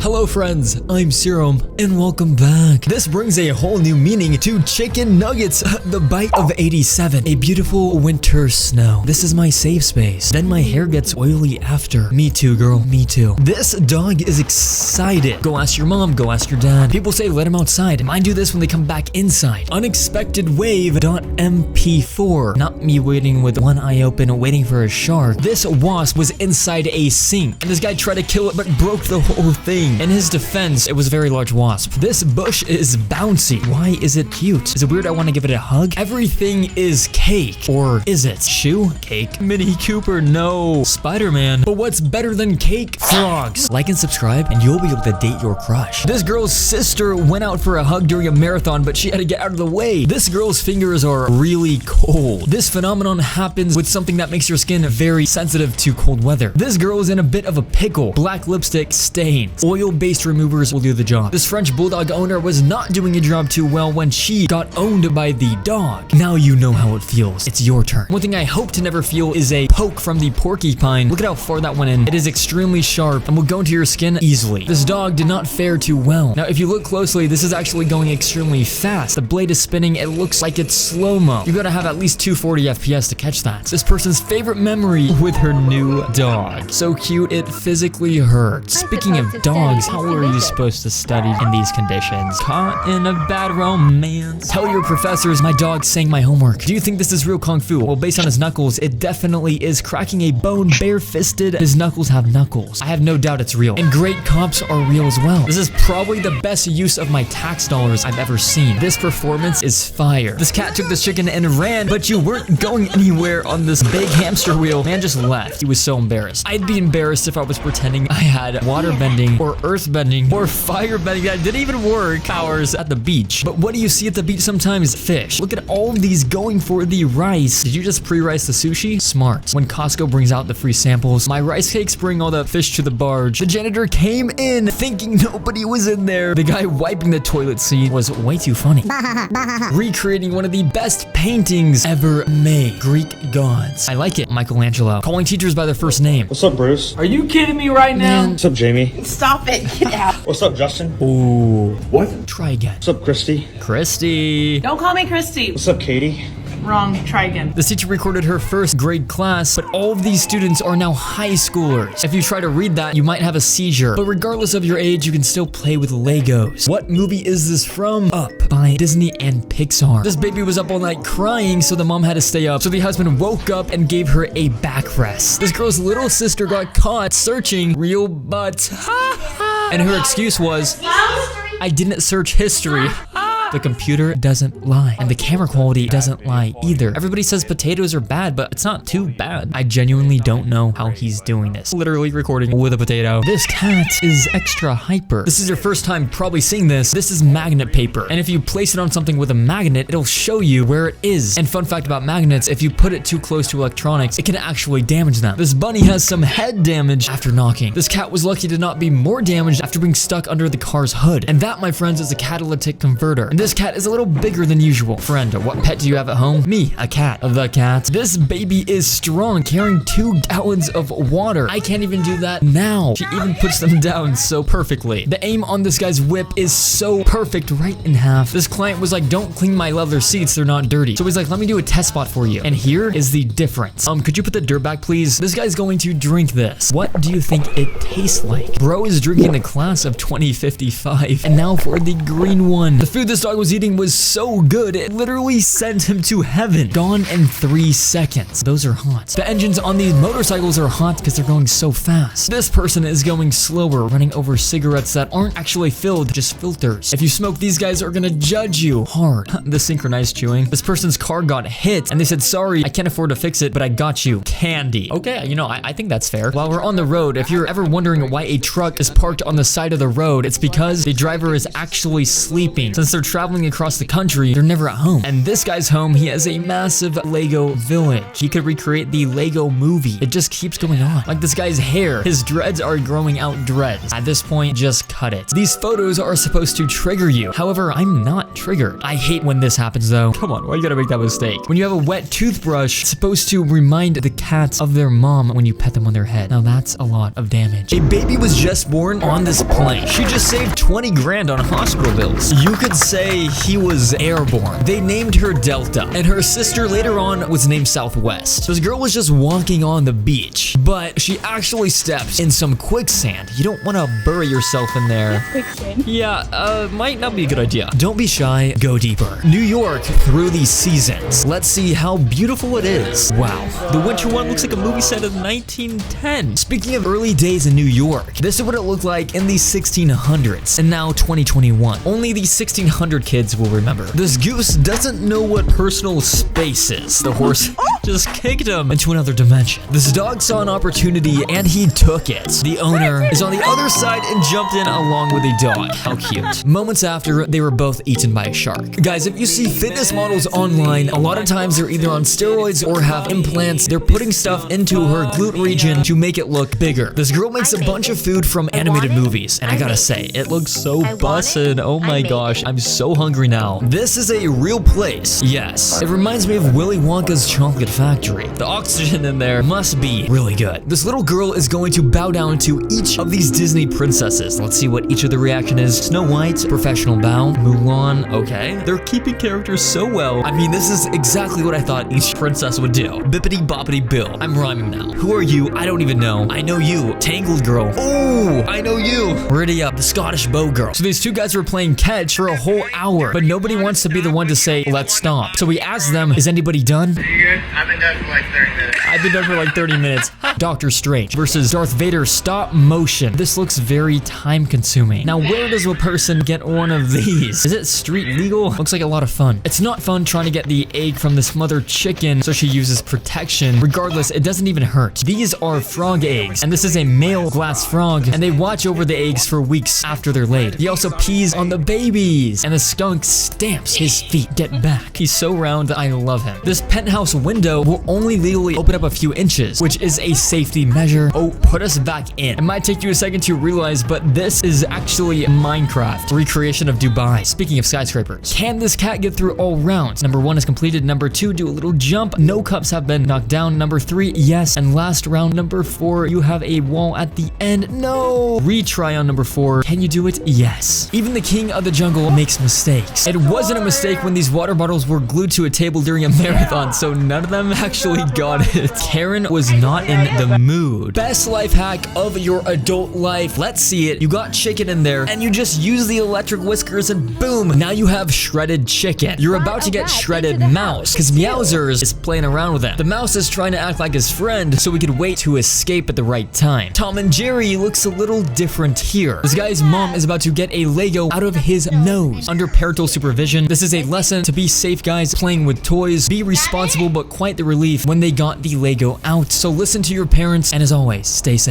Hello friends, I'm Serum, and welcome back. This brings a whole new meaning to chicken nuggets, the bite of 87, a beautiful winter snow. This is my safe space. Then my hair gets oily after. Me too, girl, me too. This dog is excited. Go ask your mom, go ask your dad. People say let him outside. Mine do this when they come back inside. Unexpected wave.mp4. Not me waiting with one eye open, waiting for a shark. This wasp was inside a sink, and this guy tried to kill it but broke the whole thing. In his defense, it was a very large wasp. This bush is bouncy. Why is it cute? Is it weird I want to give it a hug? Everything is cake. Or is it? Shoe? Cake? Mini Cooper? No. Spider-Man. But what's better than cake? Frogs. Like and subscribe, and you'll be able to date your crush. This girl's sister went out for a hug during a marathon, but she had to get out of the way. This girl's fingers are really cold. This phenomenon happens with something that makes your skin very sensitive to cold weather. This girl is in a bit of a pickle. Black lipstick stains. Oil-based removers will do the job. This French bulldog owner was not doing a job too well when she got owned by the dog. Now you know how it feels. It's your turn. One thing I hope to never feel is a poke from the porcupine. Look at how far that went in. It is extremely sharp and will go into your skin easily. This dog did not fare too well. Now, if you look closely, this is actually going extremely fast. The blade is spinning. It looks like it's slow-mo. You gotta have at least 240 FPS to catch that. This person's favorite memory with her new dog. So cute, it physically hurts. Speaking of dogs, how are you supposed to study in these conditions? Caught in a bad romance. Tell your professors my dog sang my homework. Do you think this is real kung fu? Well, based on his knuckles, it definitely is. Cracking a bone bare-fisted. His knuckles have knuckles. I have no doubt it's real. And great cops are real as well. This is probably the best use of my tax dollars I've ever seen. This performance is fire. This cat took this chicken and ran, but you weren't going anywhere on this big hamster wheel. Man just left. He was so embarrassed. I'd be embarrassed if I was pretending I had water bending or earth bending or fire bending that didn't even work powers at the beach. But what do you see at the beach sometimes? Fish. Look at all of these going for the rice. Did you just pre-rice the sushi? Smart. When Costco brings out the free samples, my rice cakes bring all the fish to the barge. The janitor came in thinking nobody was in there. The guy wiping the toilet seat was way too funny. Recreating one of the best paintings ever made. Greek gods. I like it. Michelangelo. Calling teachers by their first name. What's up, Bruce? Are you kidding me right now? What's up, Jamie? Stop it. Get out. What's up, Justin? Ooh. What? Try again. What's up, Christy? Christy. Don't call me Christy. What's up, Katie? Wrong. Try again. This teacher recorded her first grade class, but all of these students are now high schoolers. If you try to read that, you might have a seizure. But regardless of your age, you can still play with Legos. What movie is this from? Up by Disney and Pixar. This baby was up all night crying, so the mom had to stay up. So the husband woke up and gave her a backrest. This girl's little sister got caught searching real butts. And her excuse was, I didn't search history. The computer doesn't lie, and the camera quality doesn't lie either. Everybody says potatoes are bad, but it's not too bad. I genuinely don't know how he's doing this. Literally recording with a potato. This cat is extra hyper. This is your first time probably seeing this. This is magnet paper, and if you place it on something with a magnet, it'll show you where it is. And fun fact about magnets, if you put it too close to electronics, it can actually damage them. This bunny has some head damage after knocking. This cat was lucky to not be more damaged after being stuck under the car's hood. And that, my friends, is a catalytic converter. And this cat is a little bigger than usual. Friend, what pet do you have at home? Me, a cat. The cat. This baby is strong, carrying 2 gallons of water. I can't even do that now. She even puts them down so perfectly. The aim on this guy's whip is so perfect, right in half. This client was like, don't clean my leather seats, they're not dirty. So he's like, let me do a test spot for you. And here is the difference. Could you put the dirt back, please? This guy's going to drink this. What do you think it tastes like? Bro is drinking the class of 2055. And now for the green one. The food this dog was eating was so good, it literally sent him to heaven. Gone in 3 seconds. Those are hot. The engines on these motorcycles are hot because they're going so fast. This person is going slower, running over cigarettes that aren't actually filled, just filters. If you smoke, these guys are gonna judge you hard. The synchronized chewing. This person's car got hit, and they said, sorry, I can't afford to fix it, but I got you candy. Okay, you know, I think that's fair. While we're on the road, if you're ever wondering why a truck is parked on the side of the road, it's because the driver is actually sleeping. Since they're traveling across the country, they're never at home. And this guy's home, he has a massive Lego village. He could recreate the Lego movie. It just keeps going on. Like this guy's hair, his dreads are growing out dreads. At this point, just cut it. These photos are supposed to trigger you. However, I'm not triggered. I hate when this happens though. Come on, why you gotta make that mistake? When you have a wet toothbrush, it's supposed to remind the cats of their mom when you pet them on their head. Now that's a lot of damage. A baby was just born on this plane. She just saved 20 grand on hospital bills. You could say he was airborne. They named her Delta, and her sister later on was named Southwest. This girl was just walking on the beach, but she actually stepped in some quicksand. You don't want to bury yourself in there. Quicksand. Yeah, might not be a good idea. Don't be shy, go deeper. New York through these seasons. Let's see how beautiful it is. Wow, the winter one looks like a movie set in 1910. Speaking of early days in New York, this is what it looked like in the 1600s, and now 2021. Only the 1600 kids will remember. This goose doesn't know what personal space is. The horse just kicked him into another dimension. This dog saw an opportunity and he took it. The owner is on the other side and jumped in along with a dog. How cute. Moments after, they were both eaten by a shark. Guys, if you see fitness models online, a lot of times they're either on steroids or have implants. They're putting stuff into her glute region to make it look bigger. This girl makes a bunch of food from animated movies, and I gotta say, it looks so bussin'. Oh my gosh, I'm so hungry now. This is a real place. Yes, it reminds me of Willy Wonka's chocolate factory. The oxygen in there must be really good. This little girl is going to bow down to each of these Disney princesses. Let's see what each of the reaction is. Snow White, professional bow. Mulan, okay. They're keeping characters so well. I mean, this is exactly what I thought each princess would do. Bippity boppity bill. I'm rhyming now. Who are you? I don't even know. I know you. Tangled girl. Oh, I know you. Ready up, the Scottish bow girl. So these two guys were playing catch for a whole hour, but nobody wants to be the one to say, let's stop. So we asked them, is anybody done? I've been done for like 30 minutes. I've been done for like 30 minutes. Doctor Strange versus Darth Vader stop motion. This looks very time consuming. Now, where does a person get one of these? Is it street legal? Looks like a lot of fun. It's not fun trying to get the egg from this mother chicken, so she uses protection. Regardless, it doesn't even hurt. These are frog eggs, and this is a male glass frog, and they watch over the eggs for weeks after they're laid. He also pees on the babies, and the skunk stamps his feet. Get back. He's so round, I love him. This penthouse window will only legally open up a few inches, which is a safety measure. Oh, put us back in. It might take you a second to realize, but this is actually Minecraft, recreation of Dubai. Speaking of skyscrapers, can this cat get through all rounds? Number 1 is completed. Number 2, do a little jump. No cups have been knocked down. Number 3, yes. And last round, number 4, you have a wall at the end. No. Retry on number 4. Can you do it? Yes. Even the king of the jungle makes mistakes. It wasn't a mistake when these water bottles were glued to a table during a marathon, so none of them actually got it. Karen was not in the mood. Best life hack of your adult life. Let's see it. You got chicken in there, and you just use the electric whiskers, and boom, now you have shredded chicken. You're about to get shredded mouse, because Meowsers is playing around with him. The mouse is trying to act like his friend, so we could wait to escape at the right time. Tom and Jerry looks a little different here. This guy's mom is about to get a Lego out of his nose. Under parental supervision, this is a lesson to be safe, guys. Playing with toys, be responsible, but quite the relief when they got the Lego out. So listen to your parents, and as always, stay safe.